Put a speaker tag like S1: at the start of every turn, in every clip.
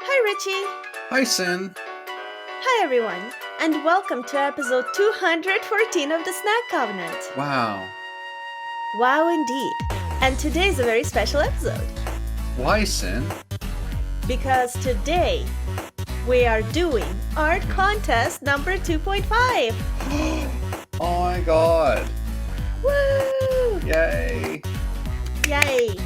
S1: Hi, Richie.
S2: Hi, Sin.
S1: Hi, everyone. And welcome to episode 214 of the Snack Covenant.
S2: Wow.
S1: Wow, indeed. And today's a very special episode.
S2: Why, Sin?
S1: Because today we are doing Art Contest number 2.5.
S2: Oh my god.
S1: Woo!
S2: Yay.
S1: Yay!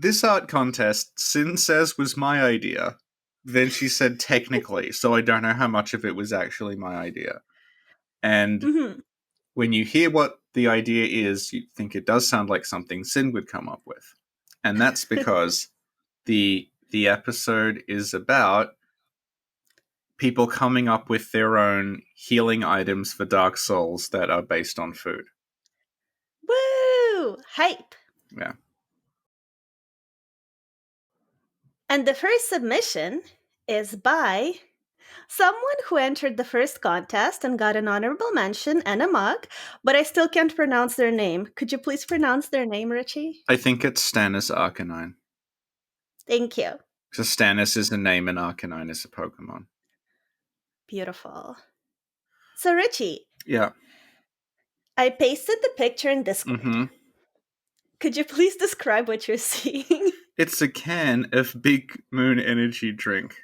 S2: This art contest, Sin says, was my idea. Then she said technically, so I don't know how much of it was actually my idea. And when you hear what the idea is, you think it does sound like something Sin would come up with. And that's because the episode is about people coming up with their own healing items for Dark Souls that are based on food.
S1: Woo! Hype!
S2: Yeah.
S1: And the first submission is by someone who entered the first contest and got an honorable mention and a mug, but I still can't pronounce their name. Could you please pronounce their name, Richie?
S2: I think it's Stannisarcanine.
S1: Thank you.
S2: So Stannis is a name and Arcanine is a Pokemon.
S1: Beautiful. So, Richie.
S2: Yeah.
S1: I pasted the picture in Discord.
S2: Mm-hmm.
S1: Could you please describe what you're seeing?
S2: It's a can of Big Moon Energy drink.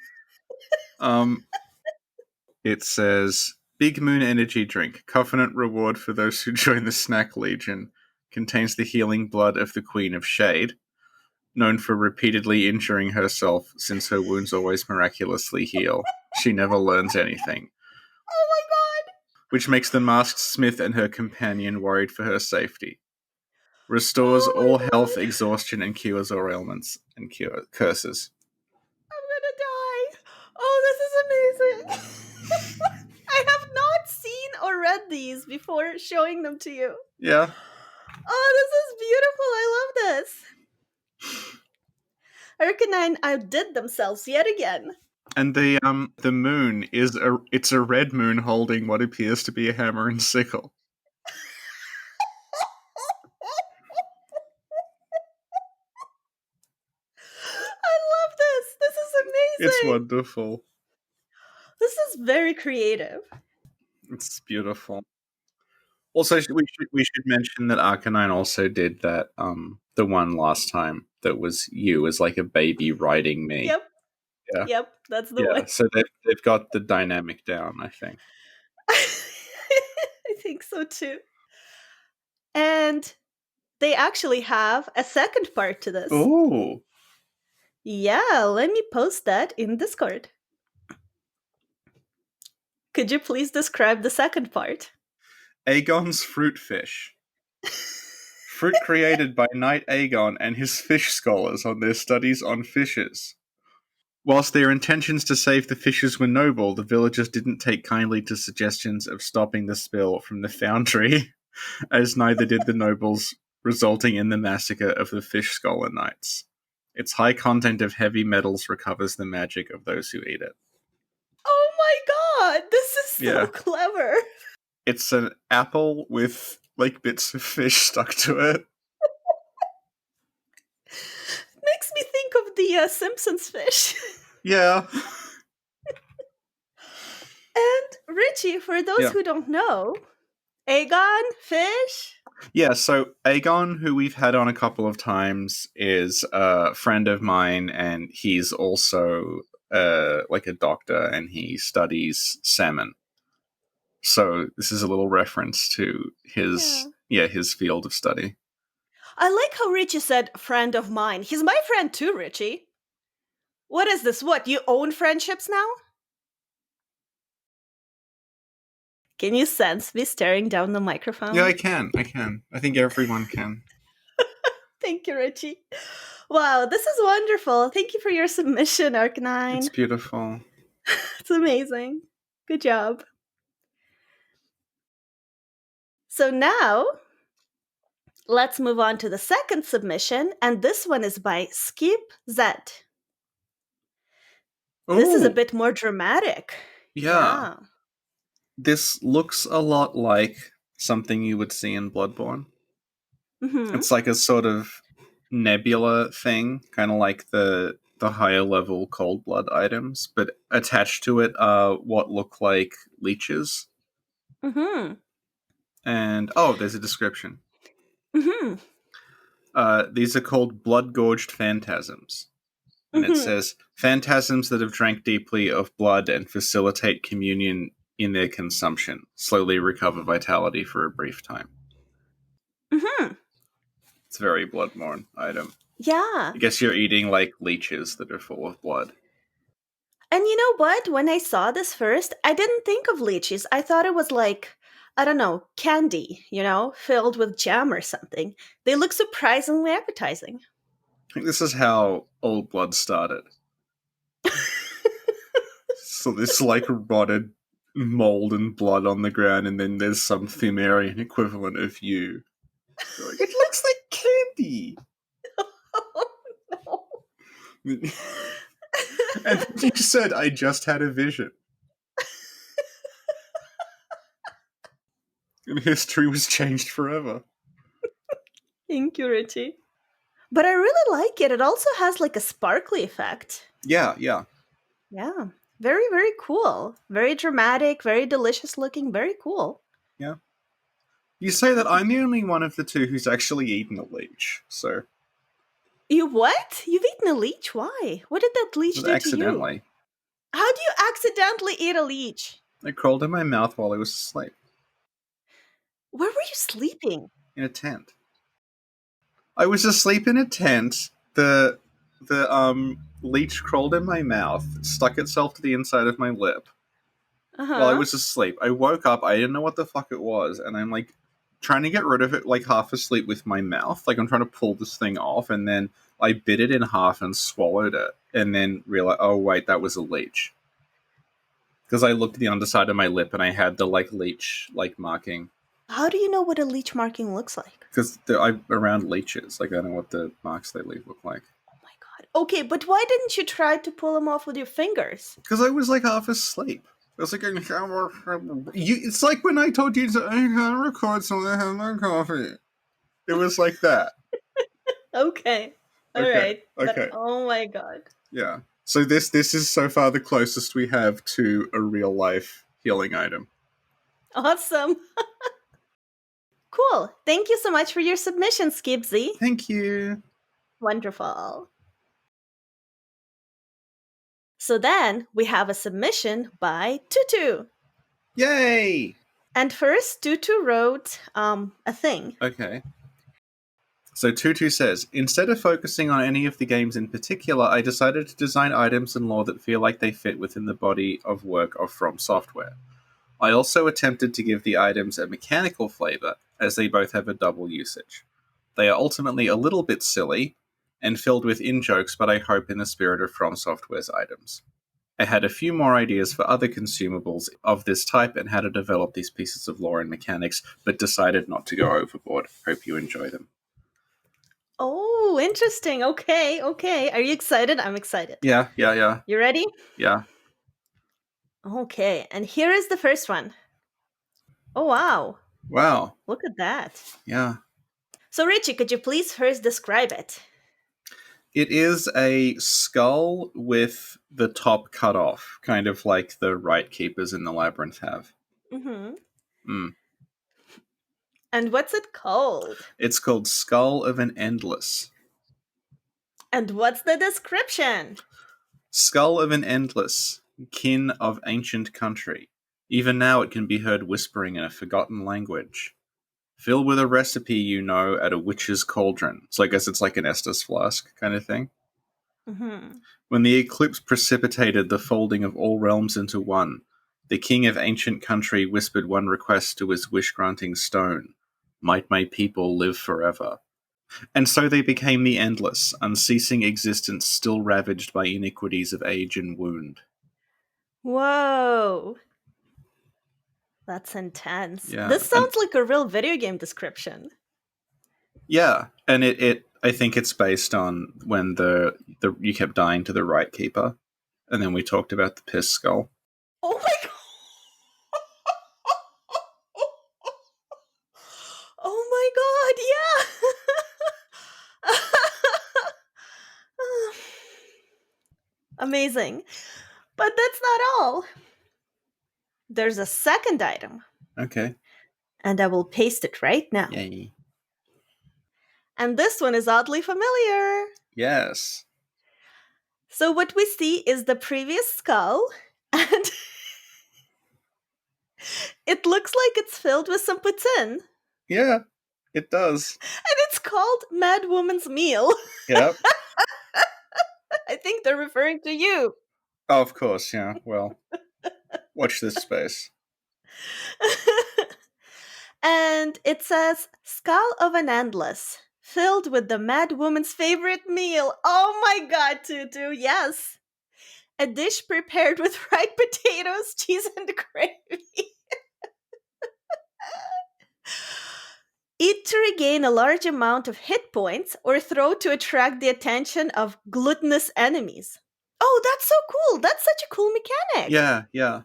S2: It says, Big Moon Energy drink, covenant reward for those who join the Snack Legion, contains the healing blood of the Queen of Shade, known for repeatedly injuring herself since her wounds always miraculously heal. She never learns anything.
S1: Oh my god!
S2: Which makes the masked smith and her companion worried for her safety. Restores all health, exhaustion, and cures all ailments and curses.
S1: I'm gonna die! Oh, this is amazing! I have not seen or read these before showing them to you.
S2: Yeah.
S1: Oh, this is beautiful. I love this. Arcanine outdid themselves yet again.
S2: And the moon is it's a red moon holding what appears to be a hammer and sickle.
S1: I love this. This is amazing.
S2: It's wonderful.
S1: This is very creative.
S2: It's beautiful. Also, we should mention that Arcanine also did that the one last time that was you as like a baby riding me.
S1: Yep.
S2: Yeah.
S1: Yep, that's the one.
S2: So they've got the dynamic down, I think.
S1: I think so too. And they actually have a second part to this.
S2: Ooh.
S1: Yeah, let me post that in Discord. Could you please describe the second part?
S2: Aegon's fruit fish. Fruit created by Knight Aegon and his fish scholars on their studies on fishes. Whilst their intentions to save the fishes were noble, the villagers didn't take kindly to suggestions of stopping the spill from the foundry, as neither did the nobles, resulting in the massacre of the fish scholar knights. Its high content of heavy metals recovers the magic of those who eat it.
S1: Oh my god, this is so clever.
S2: It's an apple with like bits of fish stuck to it.
S1: Makes me think of the Simpsons fish.
S2: Yeah.
S1: And Richie, for those who don't know, Aegon, fish?
S2: Yeah, so Aegon, who we've had on a couple of times, is a friend of mine, and he's also like a doctor, and he studies salmon. So this is a little reference to his his field of study.
S1: I like how Richie said friend of mine. He's my friend too, Richie. What is this? What, you own friendships now? Can you sense me staring down the microphone?
S2: Yeah, I can. I think everyone can.
S1: Thank you, Richie. Wow, this is wonderful. Thank you for your submission, Arcanine.
S2: It's beautiful.
S1: It's amazing. Good job. So now, let's move on to the second submission, and this one is by Skip Z. This is a bit more dramatic.
S2: Yeah. This looks a lot like something you would see in Bloodborne.
S1: Mm-hmm.
S2: It's like a sort of nebula thing, kind of like the higher level cold blood items, but attached to it are what look like leeches.
S1: Mm-hmm.
S2: And there's a description.
S1: Mm-hmm.
S2: These are called blood gorged phantasms. And it
S1: Mm-hmm.
S2: says phantasms that have drank deeply of blood and facilitate communion in their consumption, slowly recover vitality for a brief time.
S1: Mm-hmm.
S2: It's a very Bloodborne item.
S1: Yeah.
S2: I guess you're eating like leeches that are full of blood.
S1: And you know what? When I saw this first, I didn't think of lychees. I thought it was like, I don't know, candy, filled with jam or something. They look surprisingly appetizing.
S2: I think this is how Old Blood started. So this like rotted mold and blood on the ground, and then there's some Thumerian equivalent of you. Like, it looks like candy.
S1: Oh, no.
S2: And you said, I just had a vision. And history was changed forever.
S1: Thank you, Richie. But I really like it. It also has like a sparkly effect.
S2: Yeah.
S1: Yeah. Very, very cool. Very dramatic, very delicious looking, very cool.
S2: Yeah. You say that I'm the only one of the two who's actually eaten a leech, so.
S1: You what? You've eaten a leech? Why? What did that leech do
S2: Accidentally.
S1: to you? How do you accidentally eat a leech?
S2: It crawled in my mouth while I was asleep.
S1: Where were you sleeping?
S2: In a tent. I was asleep in a tent. The leech crawled in my mouth, stuck itself to the inside of my lip while I
S1: Uh-huh.
S2: was asleep. I woke up, I didn't know what the fuck it was, and I'm like trying to get rid of it, like half asleep with my mouth. Like I'm trying to pull this thing off, and then I bit it in half and swallowed it, and then realized, oh wait, that was a leech. Because I looked at the underside of my lip and I had the like leech like marking.
S1: How do you know what a leech marking looks like?
S2: Because I'm around leeches, like I know what the marks they leave look like.
S1: Oh my god. Okay, but why didn't you try to pull them off with your fingers?
S2: Because I was like half asleep. I was like, it's like when I told you I can't record something, I have no coffee. It was like that.
S1: Okay. All
S2: Okay,
S1: right. But
S2: okay.
S1: oh my god.
S2: Yeah. So this is so far the closest we have to a real life healing item.
S1: Awesome. Cool. Thank you so much for your submission, Skibsy.
S2: Thank you.
S1: Wonderful. So then we have a submission by Tutu.
S2: Yay!
S1: And first, Tutu wrote a thing.
S2: Okay. So Tutu says, instead of focusing on any of the games in particular, I decided to design items and lore that feel like they fit within the body of work of From Software. I also attempted to give the items a mechanical flavor, as they both have a double usage. They are ultimately a little bit silly, and filled with in-jokes, but I hope in the spirit of From Software's items. I had a few more ideas for other consumables of this type and how to develop these pieces of lore and mechanics, but decided not to go overboard. Hope you enjoy them.
S1: Oh, interesting. Okay. Are you excited? I'm excited.
S2: Yeah.
S1: You ready?
S2: Yeah.
S1: Okay. And here is the first one. Oh, wow.
S2: Wow.
S1: Look at that.
S2: Yeah.
S1: So, Richie, could you please first describe it?
S2: It is a skull with the top cut off, kind of like the Right Keepers in the Labyrinth have.
S1: Mm-hmm.
S2: Mm.
S1: And what's it called?
S2: It's called Skull of an Endless.
S1: And what's the description?
S2: Skull of an Endless, kin of ancient country. Even now it can be heard whispering in a forgotten language. Filled with a recipe you know at a witch's cauldron. So I guess it's like an Estus flask kind of thing.
S1: Mm-hmm.
S2: When the eclipse precipitated the folding of all realms into one, the king of ancient country whispered one request to his wish-granting stone. Might my people live forever. And so they became the endless, unceasing existence still ravaged by iniquities of age and wound.
S1: Whoa. That's intense.
S2: Yeah,
S1: This sounds like a real video game description.
S2: Yeah, and it I think it's based on when the you kept dying to the Right Keeper, and then we talked about the piss skull.
S1: Oh my god! Amazing. But that's not all. There's a second item,
S2: Okay.
S1: and I will paste it right now.
S2: Yay.
S1: And this one is oddly familiar.
S2: Yes.
S1: So what we see is the previous skull, and it looks like it's filled with some poutine.
S2: Yeah, it does.
S1: And it's called Mad Woman's Meal.
S2: Yep.
S1: I think they're referring to you.
S2: Oh, of course, yeah. Well, watch this space.
S1: And it says, Skull of an Endless, filled with the Mad Woman's favorite meal. Oh my god, Tutu, yes. A dish prepared with fried potatoes, cheese, and gravy. Eat to regain a large amount of hit points or throw to attract the attention of gluttonous enemies. Oh, that's so cool. That's such a cool mechanic.
S2: Yeah.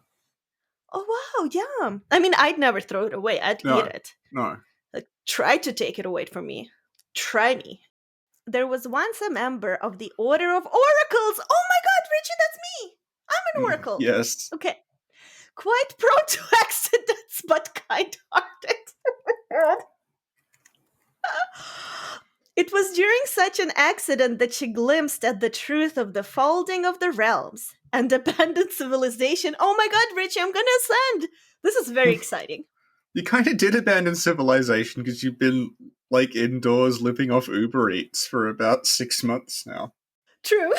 S1: Oh, wow, yeah. I mean, I'd never throw it away. I'd eat it.
S2: No.
S1: Like, try to take it away from me. Try me. There was once a member of the Order of Oracles. Oh my god, Richie, that's me. I'm an oracle.
S2: Yes.
S1: Okay. Quite prone to accidents, but kind-hearted. It was during such an accident that she glimpsed at the truth of the folding of the realms and abandoned civilization. Oh my god, Richie, I'm gonna ascend! This is very exciting.
S2: You kind of did abandon civilization because you've been, like, indoors living off Uber Eats for about 6 months now.
S1: True.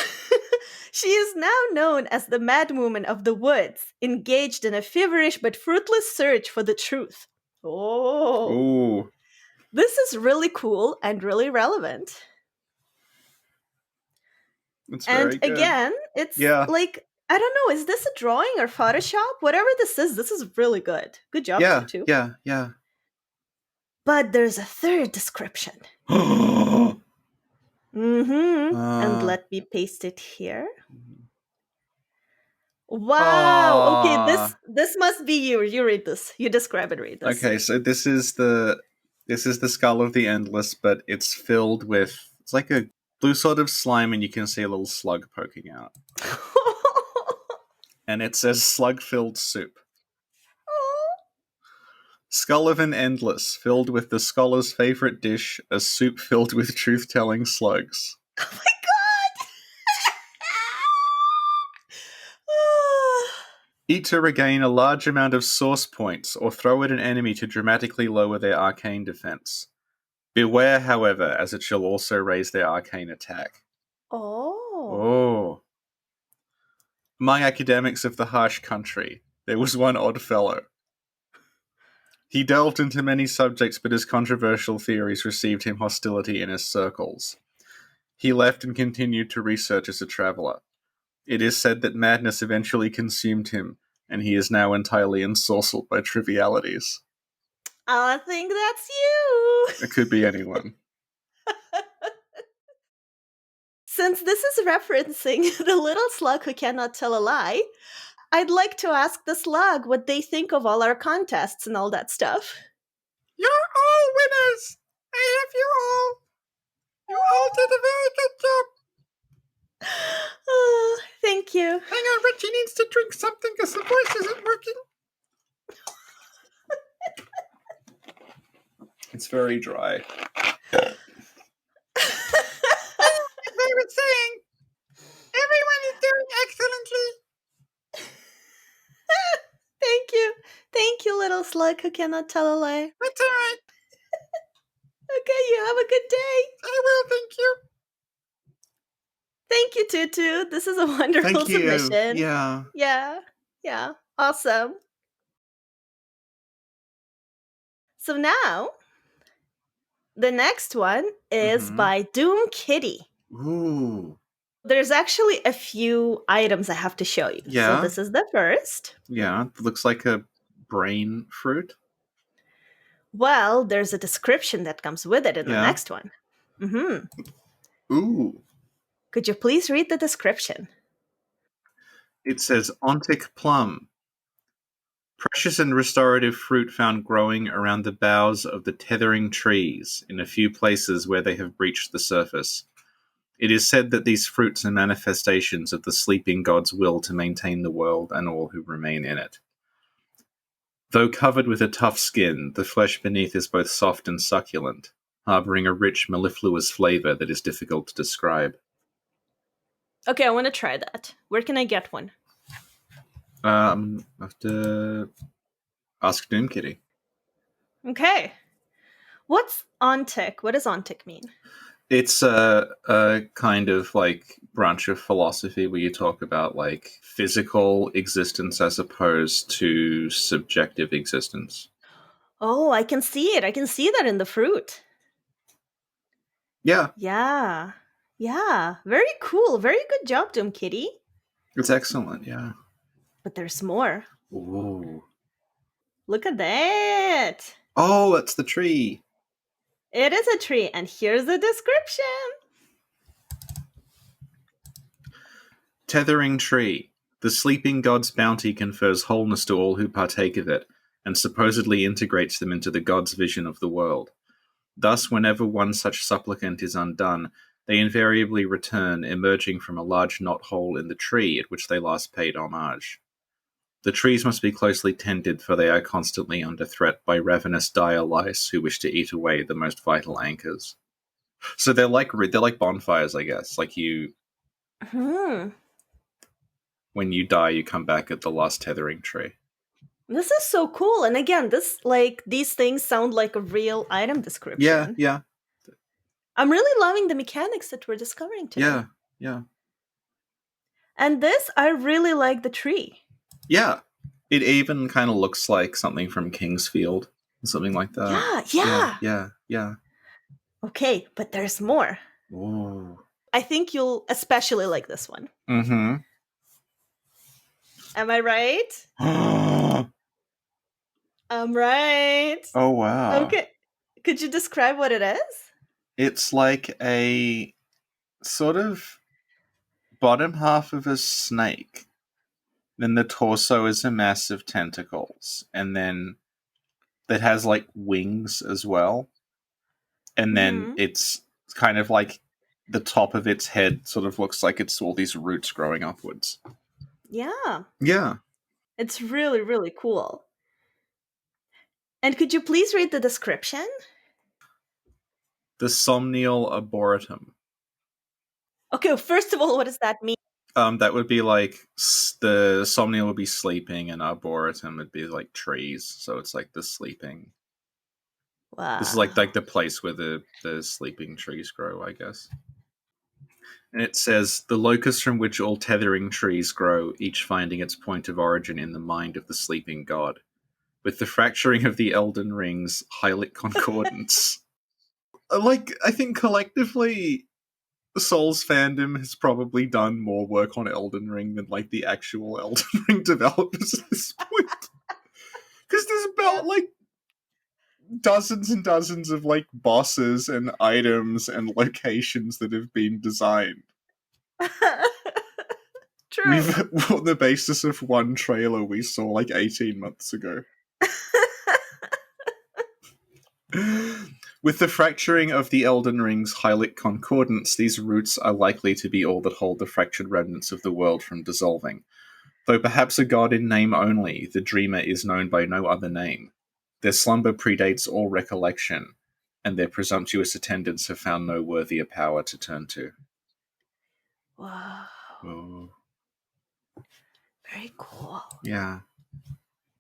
S1: She is now known as the Mad Woman of the Woods, engaged in a feverish but fruitless search for the truth. Oh.
S2: Ooh.
S1: This is really cool and really relevant.
S2: That's very good.
S1: Again, it's like, I don't know, is this a drawing or Photoshop? Whatever this is really good. Good job, Tutu.
S2: Yeah.
S1: But there's a third description. And let me paste it here. Wow. Okay, this must be you. You read this. You describe and read this.
S2: Okay, so this is the skull of the Endless, but it's filled with, it's like a blue sort of slime, and you can see a little slug poking out. And it says slug-filled soup. Skull of an Endless, filled with the scholar's favorite dish, a soup filled with truth-telling slugs.
S1: Oh my god!
S2: Eat to regain a large amount of source points, or throw at an enemy to dramatically lower their arcane defense. Beware, however, as it shall also raise their arcane attack.
S1: Oh.
S2: Among academics of the harsh country, there was one odd fellow. He delved into many subjects, but his controversial theories received him hostility in his circles. He left and continued to research as a traveler. It is said that madness eventually consumed him, and he is now entirely ensorcelled by trivialities.
S1: I think that's you.
S2: It could be anyone.
S1: Since this is referencing the little slug who cannot tell a lie, I'd like to ask the slug what they think of all our contests and all that stuff.
S2: You're all winners! I love you all! You all did a very good job!
S1: Oh, thank you.
S2: Hang on, Richie needs to drink something because the voice isn't working. It's very dry. I was saying, everyone is doing excellently.
S1: Thank you, little slug who cannot tell a lie.
S2: That's all right.
S1: Okay, you have a good day.
S2: I will, thank you.
S1: Thank you, Tutu. This is a wonderful submission. Yeah. Awesome. So now, the next one is by Doomkitty.
S2: Ooh.
S1: There's actually a few items I have to show you.
S2: Yeah.
S1: So this is the first.
S2: Yeah, it looks like a brain fruit.
S1: Well, there's a description that comes with it in the next one.
S2: Ooh.
S1: Could you please read the description?
S2: It says, Ontic plum. Precious and restorative fruit found growing around the boughs of the tethering trees in a few places where they have breached the surface. It is said that these fruits are manifestations of the sleeping god's will to maintain the world and all who remain in it. Though covered with a tough skin, the flesh beneath is both soft and succulent, harboring a rich, mellifluous flavor that is difficult to describe.
S1: Okay, I want to try that. Where can I get one?
S2: I have to ask Doomkitty.
S1: Okay. What's ontic? What does ontic mean?
S2: It's a kind of like branch of philosophy where you talk about like physical existence as opposed to subjective existence.
S1: Oh, I can see it. I can see that in the fruit.
S2: Yeah,
S1: Yeah. Yeah. Very cool. Very good job, Doomkitty.
S2: it's excellent. Yeah.
S1: But there's more.
S2: Ooh.
S1: Look at that.
S2: Oh, it's the tree.
S1: It is a tree, and here's the description.
S2: Tethering tree. The sleeping god's bounty confers wholeness to all who partake of it, and supposedly integrates them into the god's vision of the world. Thus, whenever one such supplicant is undone, they invariably return, emerging from a large knothole in the tree at which they last paid homage. The trees must be closely tended, for they are constantly under threat by ravenous dire lice who wish to eat away the most vital anchors. So they're like bonfires, I guess. Like when you die, you come back at the last tethering tree.
S1: This is so cool. And again, these things sound like a real item description.
S2: Yeah.
S1: I'm really loving the mechanics that we're discovering today.
S2: Yeah.
S1: And this, I really like the tree.
S2: Yeah. It even kind of looks like something from Kingsfield, something like that. Yeah.
S1: Okay, but there's more.
S2: Ooh.
S1: I think you'll especially like this one.
S2: Mm-hmm.
S1: Am I right?
S2: Oh,
S1: I'm right.
S2: wow.
S1: Okay. Could you describe what it is?
S2: It's like a sort of bottom half of a snake. Then the torso is a mass of tentacles. And then that has like wings as well. And then it's kind of like the top of its head sort of looks like it's all these roots growing upwards.
S1: Yeah.
S2: Yeah.
S1: It's really, really cool. And could you please read the description?
S2: The somnial arboretum.
S1: Okay, well, first of all, what does that mean?
S2: That would be like the somnial would be sleeping, and arboretum would be like trees. So it's like the sleeping.
S1: Wow.
S2: This is like the place where the sleeping trees grow, I guess. And it says the locus from which all tethering trees grow, each finding its point of origin in the mind of the sleeping god. With the fracturing of the Elden Ring's Hylic concordance. I think collectively, Souls fandom has probably done more work on Elden Ring than like the actual Elden Ring developers at this point. Because there's about like dozens and dozens of like bosses and items and locations that have been designed.
S1: True.
S2: On the basis of one trailer we saw like 18 months ago. With the fracturing of the Elden Ring's Hylic concordance, these roots are likely to be all that hold the fractured remnants of the world from dissolving. Though perhaps a god in name only, the dreamer is known by no other name. Their slumber predates all recollection, and their presumptuous attendants have found no worthier power to turn to.
S1: Wow.
S2: Oh.
S1: Very cool.
S2: Yeah.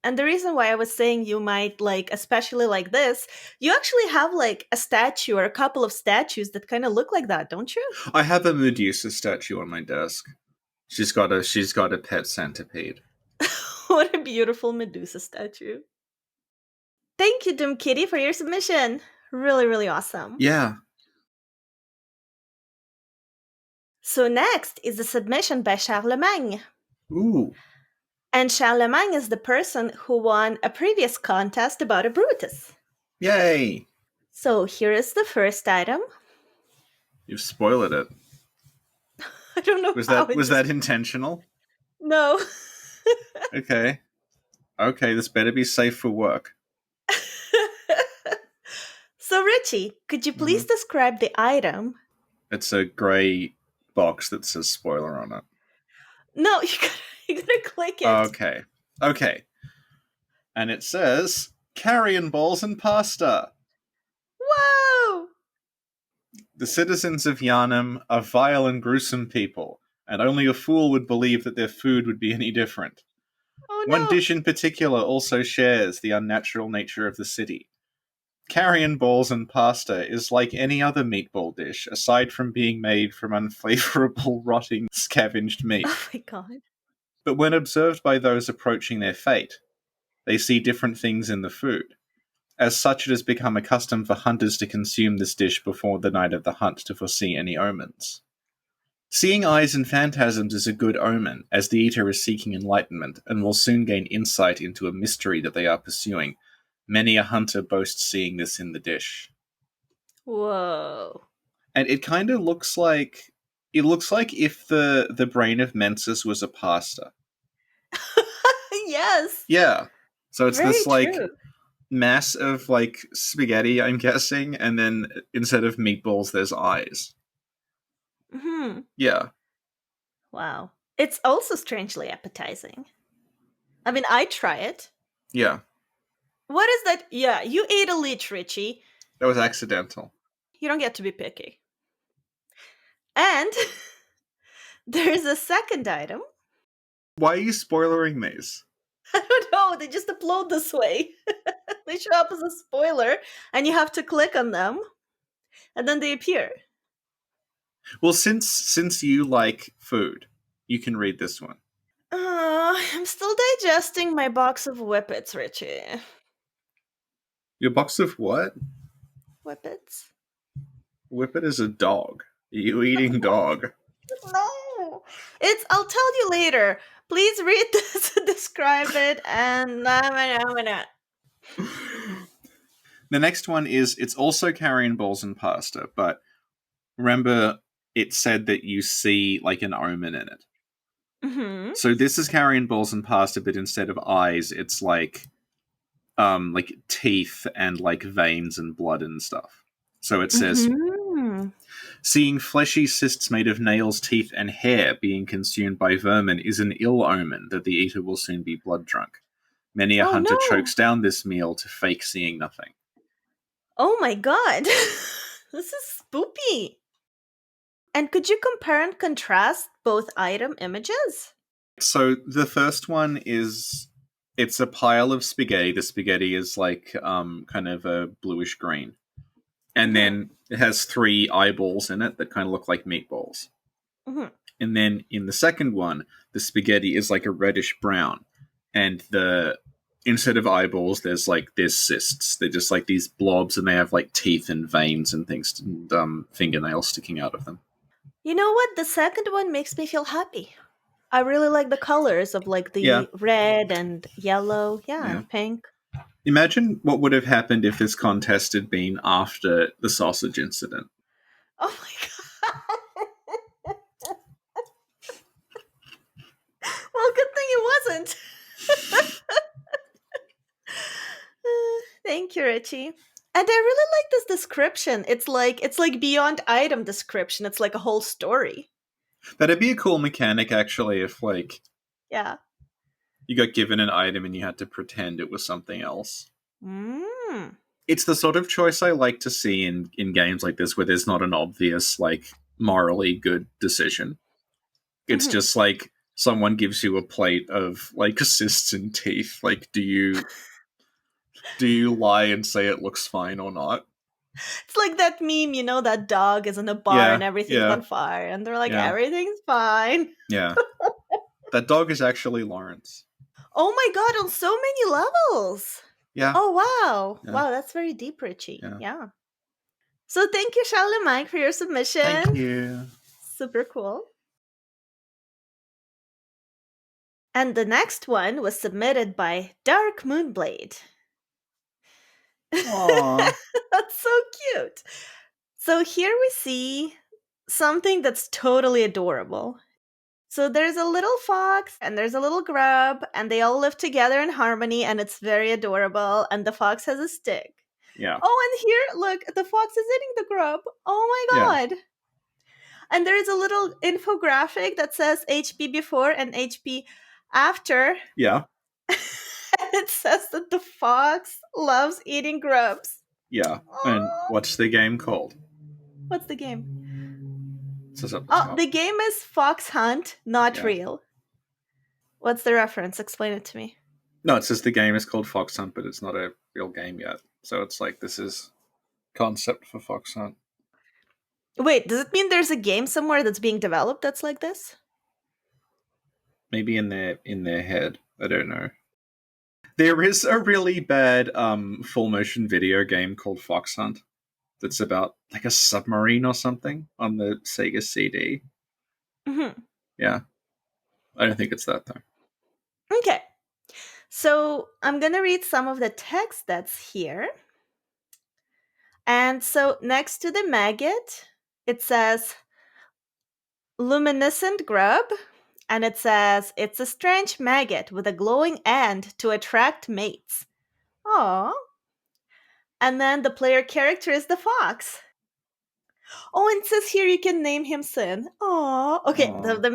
S1: And the reason why I was saying you might like, especially like this, you actually have like a statue or a couple of statues that kind of look like that, don't you?
S2: I have a Medusa statue on my desk. She's got a pet centipede.
S1: What a beautiful Medusa statue. Thank you, Doomkitty, for your submission. Really, really awesome.
S2: Yeah.
S1: So next is the submission by Charlemagne.
S2: Ooh.
S1: And Charlemagne is the person who won a previous contest about a Brutus.
S2: Yay!
S1: So here is the first item.
S2: You've spoiled it.
S1: I don't know.
S2: Was that intentional?
S1: No.
S2: Okay. Okay, this better be safe for work.
S1: So Richie, could you please describe the item
S2: It's a grey box that says spoiler on it.
S1: No, you gotta click it.
S2: Okay. Okay. And it says carrion balls and pasta.
S1: Whoa!
S2: The citizens of Yharnam are vile and gruesome people, and only a fool would believe that their food would be any different.
S1: Oh
S2: One
S1: no!
S2: dish in particular also shares the unnatural nature of the city. Carrion balls and pasta is like any other meatball dish, aside from being made from unflavorable, rotting, scavenged meat.
S1: Oh my god.
S2: But when observed by those approaching their fate, they see different things in the food. As such, it has become a custom for hunters to consume this dish before the night of the hunt to foresee any omens. Seeing eyes and phantasms is a good omen, as the eater is seeking enlightenment and will soon gain insight into a mystery that they are pursuing. Many a hunter boasts seeing this in the dish.
S1: Whoa.
S2: And it kind of looks like... It looks like if the brain of Mensis was a pasta.
S1: Yes.
S2: Yeah. So it's
S1: Very
S2: this, like,
S1: true.
S2: mass of, like, spaghetti, I'm guessing, and then instead of meatballs, there's eyes.
S1: Hmm.
S2: Yeah.
S1: Wow. It's also strangely appetizing. I mean, I try it.
S2: Yeah.
S1: What is that? Yeah, you ate a leech, Richie.
S2: That was accidental.
S1: You don't get to be picky. And there's a second item.
S2: Why are you spoilering these?
S1: I don't know, they just upload this way. They show up as a spoiler, and you have to click on them, and then they appear.
S2: Well, since you like food, you can read this one.
S1: I'm still digesting my box of whippets, Richie.
S2: Your box of what?
S1: Whippets?
S2: Whippet is a dog. Are you eating dog?
S1: No! I'll tell you later. Please read this, describe it, and
S2: The next one is, it's also carrion balls and pasta, but remember it said that you see, like, an omen in it.
S1: Mm-hmm.
S2: So this is carrion balls and pasta, but instead of eyes, it's like teeth and, like, veins and blood and stuff. So it says,
S1: Mm-hmm.
S2: seeing fleshy cysts made of nails, teeth, and hair being consumed by vermin is an ill omen that the eater will soon be blood drunk. Many a
S1: Oh
S2: hunter
S1: no!
S2: chokes down this meal to fake seeing nothing.
S1: Oh my god! This is spoopy! And could you compare and contrast both item images?
S2: So the first one is, it's a pile of spaghetti. The spaghetti is like kind of a bluish green. And then it has 3 eyeballs in it that kind of look like meatballs.
S1: Mm-hmm.
S2: And then in the second one, the spaghetti is like a reddish brown. And instead of eyeballs, there's cysts. They're just like these blobs, and they have like teeth and veins and things, and fingernails sticking out of them.
S1: You know what? The second one makes me feel happy. I really like the colors of like the
S2: Yeah.
S1: red and yellow. Yeah,
S2: Yeah.
S1: and pink.
S2: Imagine what would have happened if this contest had been after the sausage incident.
S1: Oh my god. Well, good thing it wasn't. Thank you, Richie. And I really like this description. It's like beyond item description. It's like a whole story.
S2: That'd be a cool mechanic, actually, if, like,
S1: Yeah.
S2: you got given an item and you had to pretend it was something else.
S1: Mm.
S2: It's the sort of choice I like to see in games like this, where there's not an obvious, like, morally good decision. It's
S1: Mhm.
S2: just like someone gives you a plate of, like, cysts and teeth. Like, do you lie and say it looks fine or not?
S1: It's like that meme, you know, that dog is in a bar
S2: Yeah,
S1: and everything's
S2: yeah,
S1: on fire, and they're like,
S2: yeah.
S1: everything's fine.
S2: Yeah. That dog is actually Lawrence.
S1: Oh my god, on so many levels.
S2: Yeah.
S1: Oh wow.
S2: Yeah.
S1: Wow, that's very deep, Richie.
S2: Yeah.
S1: Yeah. So thank you, Charlemagne, for your submission.
S2: Thank you.
S1: Super cool. And the next one was submitted by Darkmoonblade.
S2: Aww.
S1: That's so cute. So here we see something that's totally adorable. So there's a little fox and there's a little grub, and they all live together in harmony, and it's very adorable. And the fox has a stick.
S2: Yeah.
S1: Oh, and here, look, the fox is eating the grub. Oh my
S2: Yeah.
S1: god. And there is a little infographic that says HP before and HP after.
S2: Yeah.
S1: It says that the fox loves eating grubs.
S2: Yeah. And
S1: Aww.
S2: what's the game called?
S1: What's the game?
S2: It says up the
S1: Oh,
S2: top.
S1: the game is Fox Hunt, not
S2: Yeah.
S1: real. What's the reference? Explain it to me.
S2: No, it says the game is called Fox Hunt, but it's not a real game yet. So it's like this is concept for Fox Hunt.
S1: Wait, does it mean there's a game somewhere that's being developed that's like this?
S2: Maybe in their head. I don't know. There is a really bad full motion video game called Fox Hunt that's about like a submarine or something on the Sega CD.
S1: Mm-hmm.
S2: Yeah. I don't think it's that though.
S1: Okay. So I'm going to read some of the text that's here. And so next to the maggot, it says luminescent grub. And it says it's a strange maggot with a glowing end to attract mates. Aww. And then the player character is the fox. Oh, and it says here you can name him Sin. Aww. Okay,
S2: Aw.
S1: the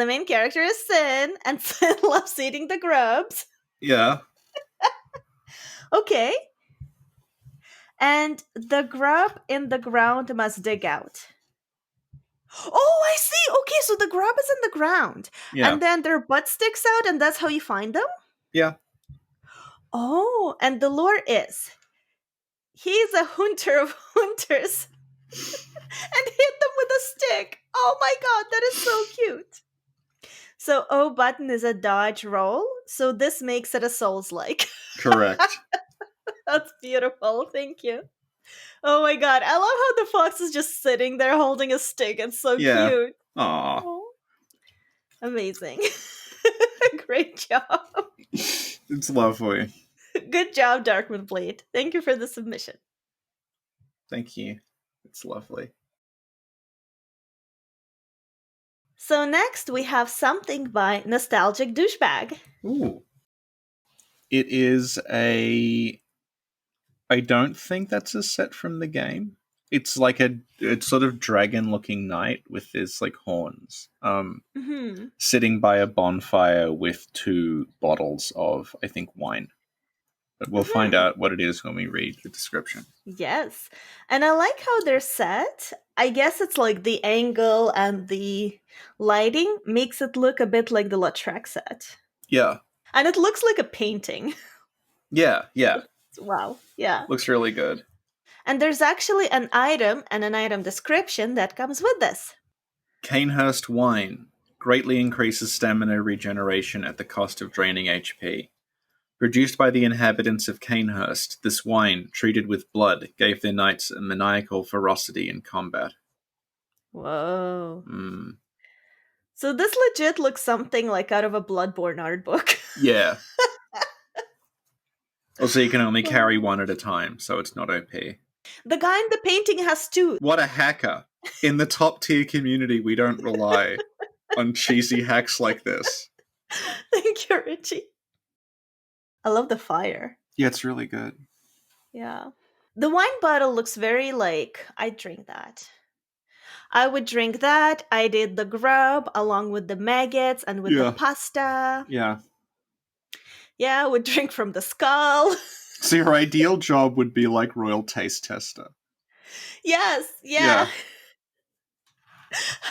S1: main character is Sin, and Sin loves eating the grubs.
S2: Yeah.
S1: Okay. And the grub in the ground must dig out. Oh, I see. Okay, so the grub is in the ground.
S2: Yeah.
S1: And then their butt sticks out, and that's how you find them?
S2: Yeah.
S1: Oh, and the lore is he's a hunter of hunters and hit them with a stick. Oh my god, that is so cute. So O button is a dodge roll, so this makes it a Souls-like.
S2: Correct.
S1: That's beautiful. Thank you. Oh my god, I love how the fox is just sitting there holding a stick. It's so
S2: Yeah.
S1: cute.
S2: Aw.
S1: Oh. Amazing. Great job.
S2: It's lovely.
S1: Good job, Darkmoonblade. Thank you for the submission.
S2: Thank you. It's lovely.
S1: So next we have something by Nostalgic Douchebag.
S2: Ooh. It is a... I don't think that's a set from the game. It's like a sort of dragon-looking knight with his like horns, sitting by a bonfire with 2 bottles of, I think, wine. But we'll find out what it is when we read the description.
S1: Yes. And I like how they're set. I guess it's like the angle and the lighting makes it look a bit like the Lautrec set.
S2: Yeah.
S1: And it looks like a painting.
S2: Yeah.
S1: Wow. Yeah.
S2: Looks really good.
S1: And there's actually an item and an item description that comes with this.
S2: Canehurst wine greatly increases stamina regeneration at the cost of draining HP. Produced by the inhabitants of Canehurst, this wine, treated with blood, gave their knights a maniacal ferocity in combat.
S1: Whoa.
S2: Mm.
S1: So this legit looks something like out of a Bloodborne art book.
S2: Yeah. Also, you can only carry 1 at a time, so it's not OP.
S1: The guy in the painting has 2.
S2: What a hacker. In the top tier community, we don't rely on cheesy hacks like this.
S1: Thank you, Richie. I love the fire.
S2: Yeah, it's really good.
S1: Yeah. The wine bottle looks very like, I'd drink that. I would drink that. I did the grub along with the maggots and with the pasta.
S2: Yeah.
S1: Yeah, I would drink from the skull.
S2: So your ideal job would be like Royal Taste Tester.
S1: Yes, yeah.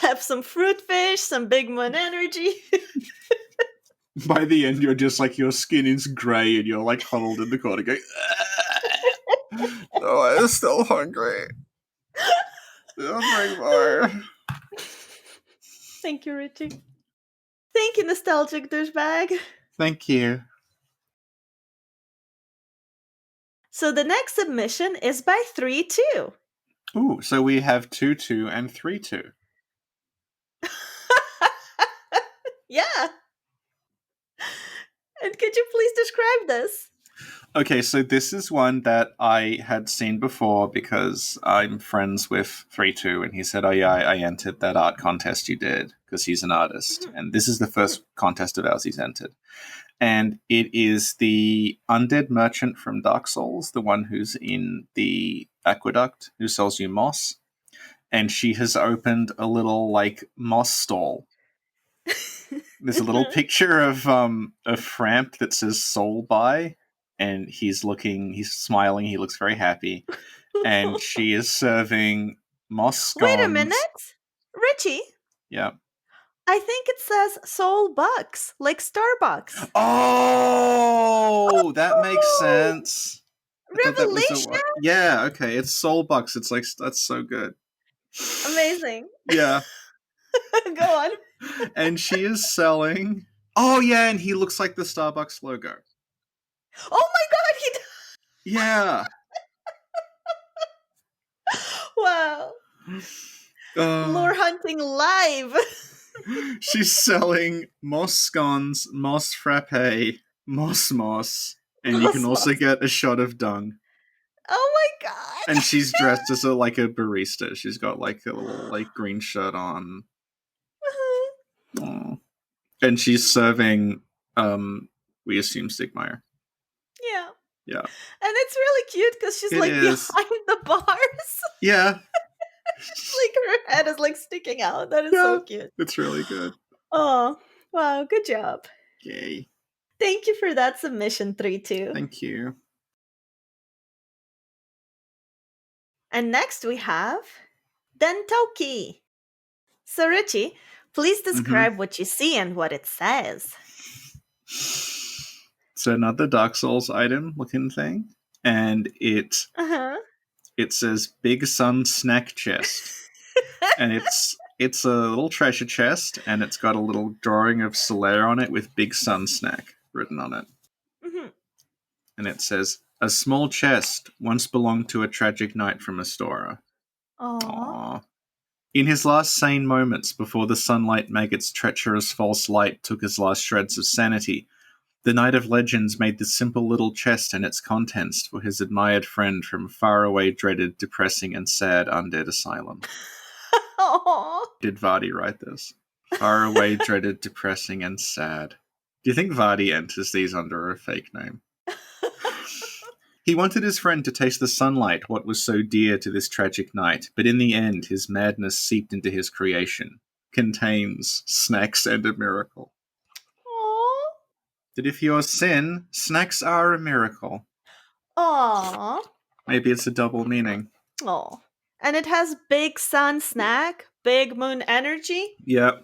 S1: Have some fruit fish, some Big Moon energy.
S2: By the end, you're just like, your skin is grey and you're like huddled in the corner going, oh, I'm still hungry. I'll drink more.
S1: Thank you, Richie. Thank you, Nostalgic Douchebag.
S2: Thank you.
S1: So the next submission is by 3-2.
S2: Ooh, so we have 2-2 and 3-2.
S1: Yeah. And could you please describe this?
S2: Okay, so this is one that I had seen before because I'm friends with 3-2, and he said, oh yeah, I entered that art contest you did, because he's an artist. And this is the first contest of ours he's entered. And it is the undead merchant from Dark Souls, the one who's in the aqueduct, who sells you moss. and she has opened a little like moss stall. There's a little picture of Framp that says "Soul by," and he's smiling. He looks very happy, and she is serving moss
S1: Wait a
S2: scones.
S1: minute, Richie.
S2: Yeah.
S1: I think it says Soul Bucks, like Starbucks.
S2: Oh, that makes
S1: Oh,
S2: sense. I thought that was
S1: revelation!
S2: yeah, okay, it's Soul Bucks. It's like, that's so good.
S1: Amazing.
S2: Yeah.
S1: Go on.
S2: And she is selling. Oh, yeah, and he looks like the Starbucks logo.
S1: Oh my god, he does.
S2: Yeah.
S1: Wow. Lore hunting live.
S2: She's selling moss scones, moss frappe, moss, and you can also get a shot of dung.
S1: Oh my god.
S2: And she's dressed as a barista. She's got like a little like green shirt on. Aww. And she's serving we assume Stigmeyer.
S1: Yeah.
S2: Yeah.
S1: And it's really cute because she's behind the bars.
S2: Yeah.
S1: Like her head is like sticking out. That is so cute.
S2: It's really good.
S1: Oh, wow, good job.
S2: Yay.
S1: Thank you for that submission, 3-2.
S2: Thank you.
S1: And next we have Dentoki. So Richie, please describe what you see and what it says.
S2: It's another Dark Souls item looking thing, and it says Big Sun Snack Chest. And it's a little treasure chest, and it's got a little drawing of Solaire on it with Big Sun Snack written on it. And it says, a small chest once belonged to a tragic knight from Astora. Aww. In his last sane moments before the sunlight maggot's treacherous false light took his last shreds of sanity, the Knight of Legends made the simple little chest and its contents for his admired friend from faraway, dreaded, depressing, and sad undead asylum.
S1: Aww.
S2: Did Vardy write this? Faraway, dreaded, depressing, and sad. Do you think Vardy enters these under a fake name? He wanted his friend to taste the sunlight, what was so dear to this tragic knight, but in the end his madness seeped into his creation. Contains snacks and a miracle.
S1: Aww.
S2: That if you're sin, snacks are a miracle.
S1: Aww.
S2: Maybe it's a double meaning.
S1: Aww. And it has Big Sun Snack, Big Moon Energy.
S2: Yep.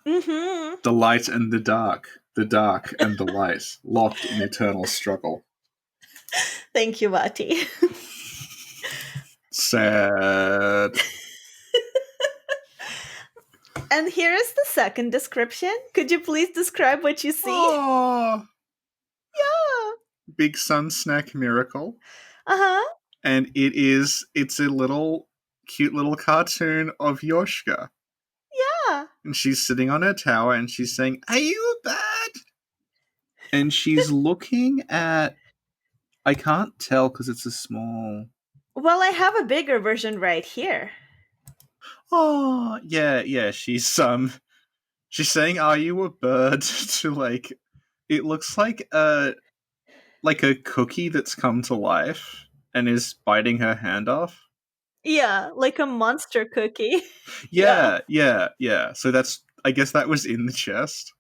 S1: The
S2: light and the dark and the light, locked in eternal struggle.
S1: Thank you, Vati.
S2: Sad.
S1: And here is the second description. Could you please describe what you see?
S2: Oh.
S1: Yeah.
S2: Big Sun Snack Miracle. And it's a cute little cartoon of Yoshka.
S1: Yeah.
S2: And she's sitting on her tower and she's saying, "Are you bad?" And she's looking at, I can't tell because it's a small.
S1: Well, I have a bigger version right here.
S2: Oh, yeah. She's saying, "Are you a bird?" to it looks like a cookie that's come to life and is biting her hand off.
S1: Yeah, like a monster cookie.
S2: Yeah. So I guess that was in the chest.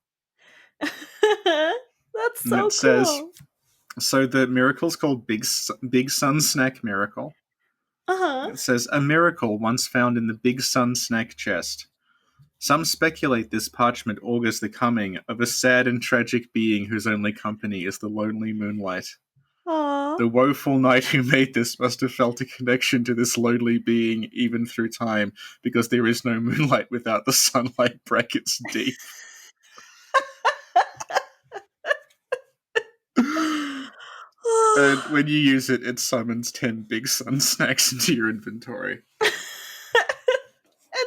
S1: That's so cool.
S2: Says, so the miracle's called Big Sun Snack Miracle. It says, a miracle once found in the Big Sun Snack chest. Some speculate this parchment augurs the coming of a sad and tragic being whose only company is the lonely moonlight.
S1: Aww.
S2: The woeful knight who made this must have felt a connection to this lonely being even through time, because there is no moonlight without the sunlight brackets deep. And when you use it, it summons 10 Big Sun Snacks into your inventory.
S1: And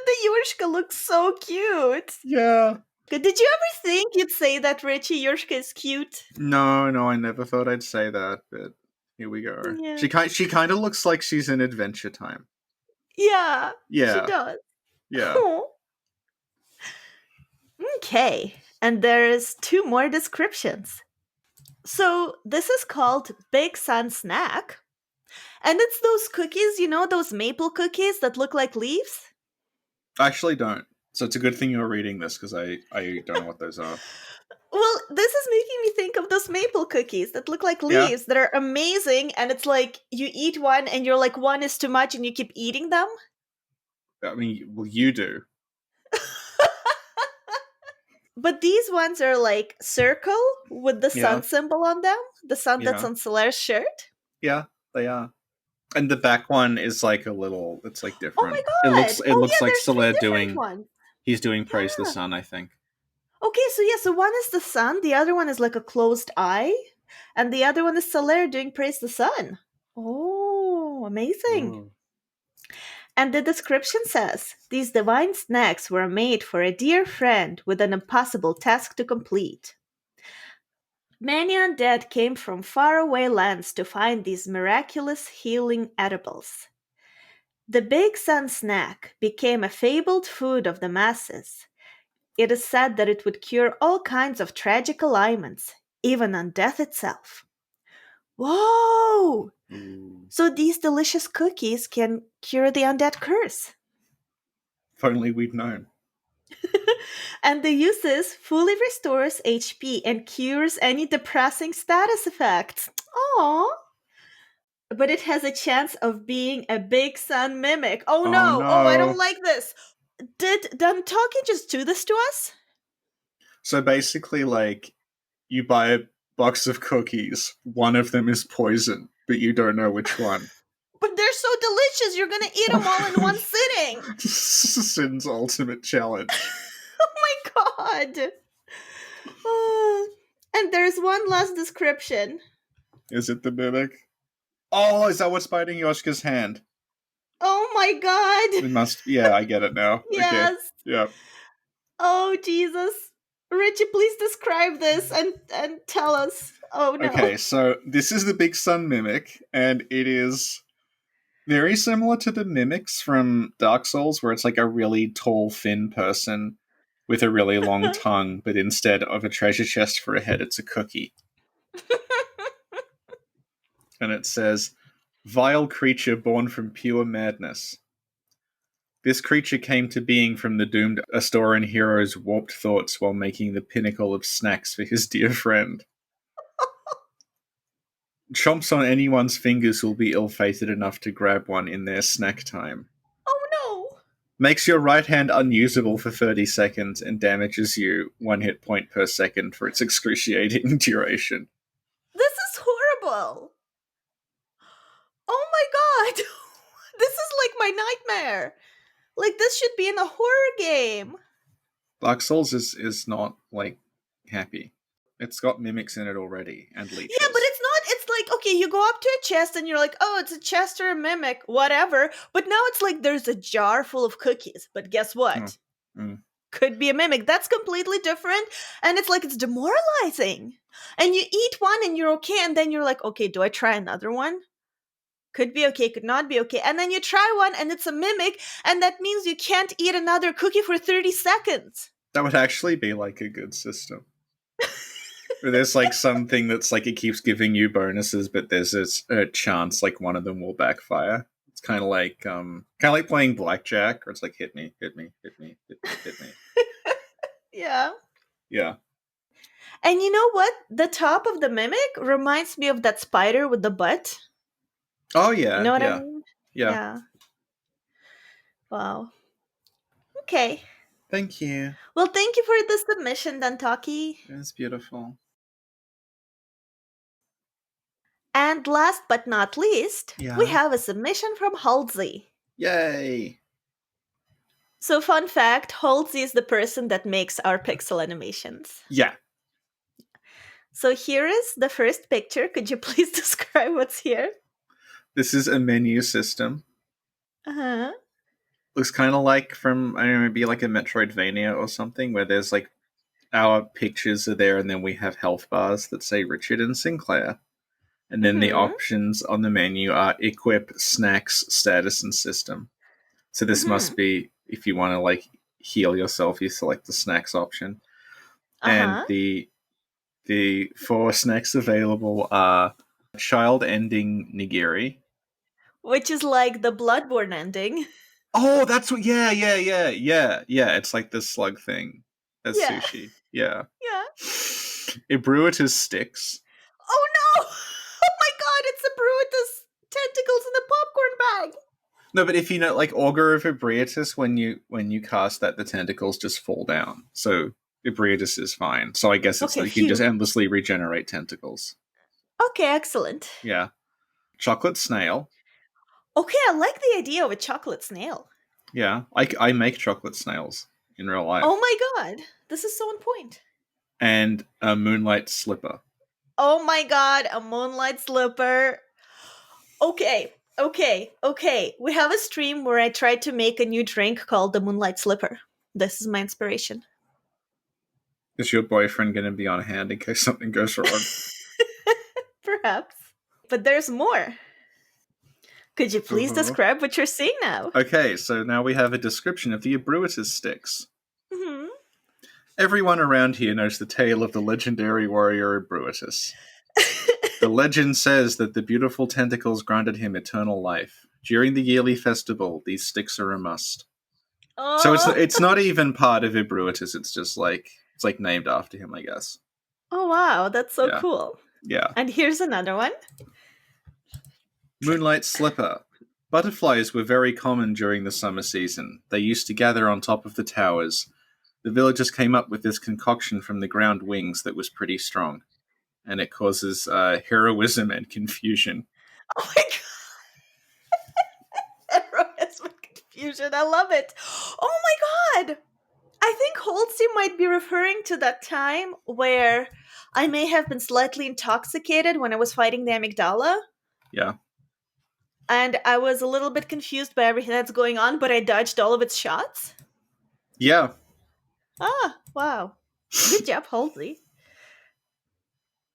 S1: the Yorshka looks so cute.
S2: Yeah.
S1: Did you ever think you'd say that Richie Yorshka is cute?
S2: No, I never thought I'd say that, but here we go. Yeah. She kind of looks like she's in Adventure Time.
S1: Yeah.
S2: Yeah.
S1: She does.
S2: Yeah.
S1: Aww. Okay. And there's 2 more descriptions. So this is called Big Sun Snack. And it's those cookies, you know, those maple cookies that look like leaves?
S2: I actually don't. So it's a good thing you're reading this because I don't know what those are.
S1: Well, this is making me think of those maple cookies that look like
S2: Yeah.
S1: leaves that are amazing. And it's like you eat one and you're like, one is too much and you keep eating them.
S2: I mean, well, you do.
S1: But these ones are like circle with the sun
S2: Yeah.
S1: symbol on them, the sun that's
S2: Yeah.
S1: on Solaire's shirt.
S2: Yeah, they are. And the back one is like a little. It's like
S1: Oh
S2: different. It
S1: my
S2: looks.
S1: god!
S2: It
S1: Oh
S2: looks
S1: yeah,
S2: like
S1: there's three
S2: Soler
S1: different
S2: doing.
S1: ones.
S2: He's doing praise the
S1: Yeah.
S2: sun. I think.
S1: Okay, so yeah, so one is the sun, the other one is like a closed eye, and the other one is Solaire doing praise the sun. Oh, amazing.
S2: Ooh.
S1: And the description says these divine snacks were made for a dear friend with an impossible task to complete. Many undead came from faraway lands to find these miraculous healing edibles. The Big Sun snack became a fabled food of the masses. It is said that it would cure all kinds of tragic ailments, even on death itself. Whoa!
S2: Ooh.
S1: So these delicious cookies can cure the undead curse.
S2: If only we'd known.
S1: And the uses fully restores HP and cures any depressing status effects. Aww. But it has a chance of being a big sun mimic. Oh
S2: Oh
S1: no! Oh, I don't
S2: no!
S1: like this. Did Dentoki just do this to us?
S2: So basically, like, you buy a box of cookies. One of them is poison, but you don't know which one.
S1: But they're so delicious, you're gonna eat them all in one sitting.
S2: Sin's ultimate challenge.
S1: Oh my god. Oh. And there's one last description.
S2: Is it the mimic? Oh, is that what's biting Yoshka's hand?
S1: Oh my god.
S2: It must. Yeah, I get it now. Okay.
S1: Yes.
S2: Yeah.
S1: Oh Jesus. Richie, please describe this and tell us. Oh no.
S2: Okay, so this is the Big Sun mimic, and it is very similar to the mimics from Dark Souls, where it's like a really tall, thin person with a really long tongue, but instead of a treasure chest for a head, it's a cookie. And it says, "Vile creature born from pure madness. This creature came to being from the doomed Astoran hero's warped thoughts while making the pinnacle of snacks for his dear friend. Chomps on anyone's fingers who'll be ill-fated enough to grab one in their snack time.
S1: Oh no.
S2: Makes your right hand unusable for 30 seconds and damages you 1 hit point per second for its excruciating duration."
S1: This is horrible. Oh my god. This is like my nightmare. Like this should be in a horror game.
S2: Dark Souls is not, like, happy. It's got mimics in it already, and leeches.
S1: Yeah, but it's not. It's like, okay, you go up to a chest and you're like, oh, it's a chest or a mimic, whatever. But now it's like there's a jar full of cookies. But guess what? Could be a mimic. That's completely different. And it's like, it's demoralizing. And you eat one and you're okay. And then you're like, okay, do I try another one? Could be okay, could not be okay. And then you try one and it's a mimic. And that means you can't eat another cookie for 30 seconds.
S2: That would actually be, like, a good system. There's, like, something that's, like, it keeps giving you bonuses, but there's a chance, like, one of them will backfire. It's kind of like playing blackjack, where it's like, hit me, hit me, hit me, hit me, hit me.
S1: Yeah.
S2: Yeah.
S1: And you know what? The top of the mimic reminds me of that spider with the butt.
S2: Oh, yeah.
S1: You know what
S2: yeah.
S1: I mean?
S2: Yeah.
S1: Wow. Okay.
S2: Thank you.
S1: Well, thank you for the submission, Dentoki.
S2: It was beautiful.
S1: And last but not least,
S2: Yeah.
S1: we have a submission from Halsey.
S2: Yay.
S1: So, fun fact, Halsey is the person that makes our pixel animations.
S2: Yeah.
S1: So here is the first picture. Could you please describe what's here?
S2: This is a menu system.
S1: Uh-huh.
S2: Looks kind of like from, I don't know, maybe like a Metroidvania or something, where there's like our pictures are there and then we have health bars that say Richard and Sinclair. And then the options on the menu are equip, snacks, status, and system. So this must be, if you want to like heal yourself, you select the snacks option. And the 4 snacks available are child ending nigiri,
S1: which is like the Bloodborne ending.
S2: Oh, that's what. Yeah. It's like this slug thing. That's
S1: Yeah.
S2: sushi. Yeah.
S1: Yeah.
S2: Ebruitus sticks.
S1: Oh no! Oh my god, it's a Brutus tentacles in the popcorn bag!
S2: No, but if you know, like Augur of Ebruitus, when you cast that, the tentacles just fall down. So Ebruitus is fine. So I guess it's
S1: Okay,
S2: like you can just
S1: phew.
S2: endlessly regenerate tentacles.
S1: Okay, excellent.
S2: Yeah. Chocolate snail.
S1: Okay, I like the idea of a chocolate snail.
S2: Yeah. I make chocolate snails in real life.
S1: Oh my god, this is so on point.
S2: And a moonlight slipper.
S1: Oh my god, a moonlight slipper. Okay. We have a stream where I tried to make a new drink called the Moonlight Slipper. This is my inspiration.
S2: Is your boyfriend going to be on hand in case something goes wrong?
S1: Perhaps. But there's more. Could you please describe what you're seeing now?
S2: Okay, so now we have a description of the Ebruitus sticks.
S1: Mm-hmm.
S2: Everyone around here knows the tale of the legendary warrior Ebruitus. The legend says that the beautiful tentacles granted him eternal life. During the yearly festival, these sticks are a must.
S1: Oh.
S2: So it's not even part of Ebruitus, it's just like, it's like named after him, I guess.
S1: Oh wow, that's so cool.
S2: Yeah.
S1: And here's another one.
S2: Moonlight slipper. Butterflies were very common during the summer season. They used to gather on top of the towers. The villagers came up with this concoction from the ground wings that was pretty strong. And it causes heroism and confusion.
S1: Oh my god! Heroism and confusion, I love it. Oh my god! I think Halsey might be referring to that time where I may have been slightly intoxicated when I was fighting the amygdala.
S2: Yeah.
S1: And I was a little bit confused by everything that's going on, but I dodged all of its shots.
S2: Yeah.
S1: Ah, wow. Good job, Halsey.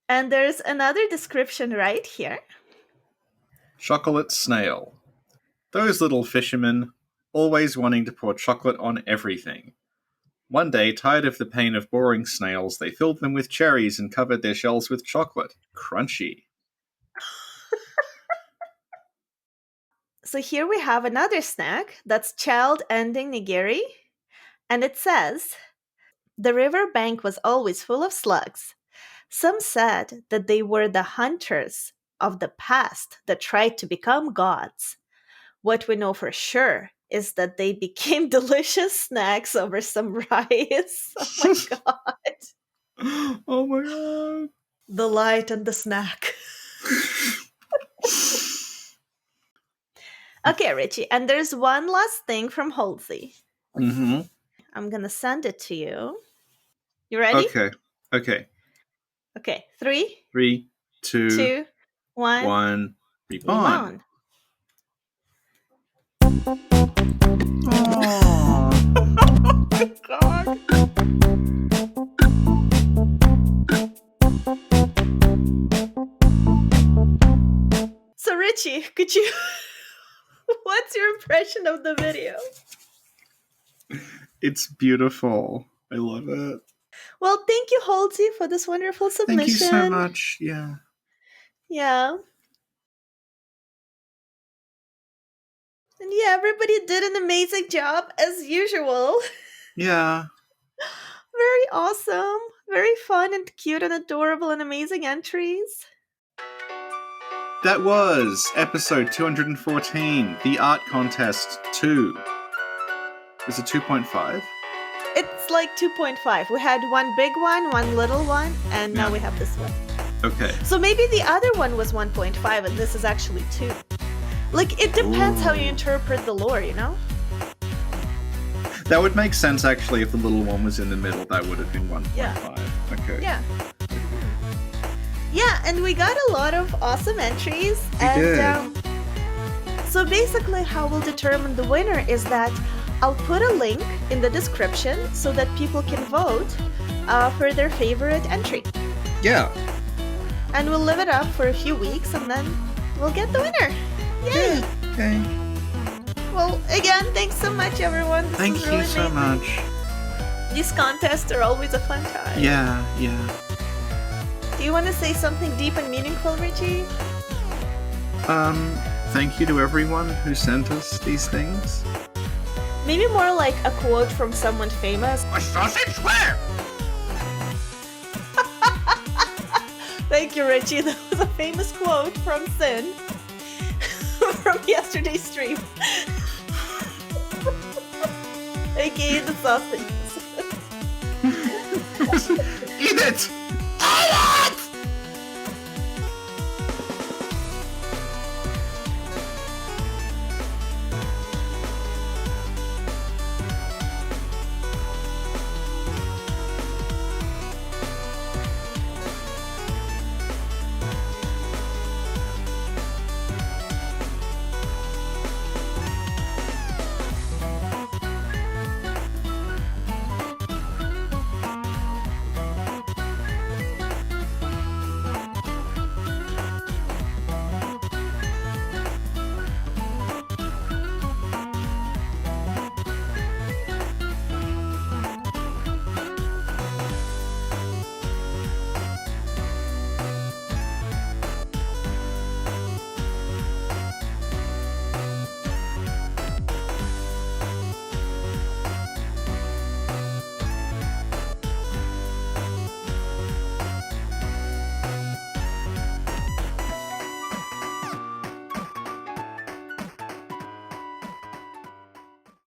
S1: And there's another description right here.
S2: Chocolate snail. Those little fishermen, always wanting to pour chocolate on everything. One day, tired of the pain of boring snails, they filled them with cherries and covered their shells with chocolate. Crunchy.
S1: So here we have another snack that's child ending nigiri. And it says, the river bank was always full of slugs. Some said that they were the hunters of the past that tried to become gods. What we know for sure is that they became delicious snacks over some rice. Oh my god.
S2: Oh my god.
S1: The light and the snack. Okay, Richie, and there's one last thing from Halsey.
S2: Mm-hmm.
S1: I'm gonna send it to you. You ready?
S2: Okay.
S1: Okay, 3,
S2: 2, 1. Reborn. Oh my god.
S1: So Richie, could you what's your impression of the video?
S2: It's beautiful. I love it.
S1: Well, thank you, Halsey, for this wonderful submission.
S2: Thank you so much. Yeah.
S1: Yeah. And yeah, everybody did an amazing job as usual.
S2: Yeah.
S1: Very awesome. Very fun and cute and adorable and amazing entries.
S2: That was episode 214, the Art Contest 2. Is it 2.5?
S1: It's like 2.5. We had one big one, one little one, and now we have this one.
S2: Okay.
S1: So maybe the other one was 1.5 and this is actually 2. Like, it depends how you interpret the lore, you know?
S2: That would make sense, actually, if the little one was in the middle. That would have been 1.5.
S1: Yeah.
S2: Okay.
S1: Yeah. Yeah, and we got a lot of awesome entries.
S2: We did.
S1: So basically how we'll determine the winner is that I'll put a link in the description so that people can vote for their favorite entry.
S2: Yeah.
S1: And we'll live it up for a few weeks and then we'll get the winner. Yay!
S2: Yeah. Okay.
S1: Well, again, thanks so much, everyone. This
S2: Thank
S1: was
S2: you
S1: really
S2: so
S1: amazing.
S2: much.
S1: These contests are always a fun time.
S2: Yeah.
S1: Do you want to say something deep and meaningful, Richie?
S2: thank you to everyone who sent us these things.
S1: Maybe more like a quote from someone famous.
S2: A sausage square!
S1: Thank you, Richie. That was a famous quote from Sin from yesterday's stream. AKA the sausage.
S2: Eat it!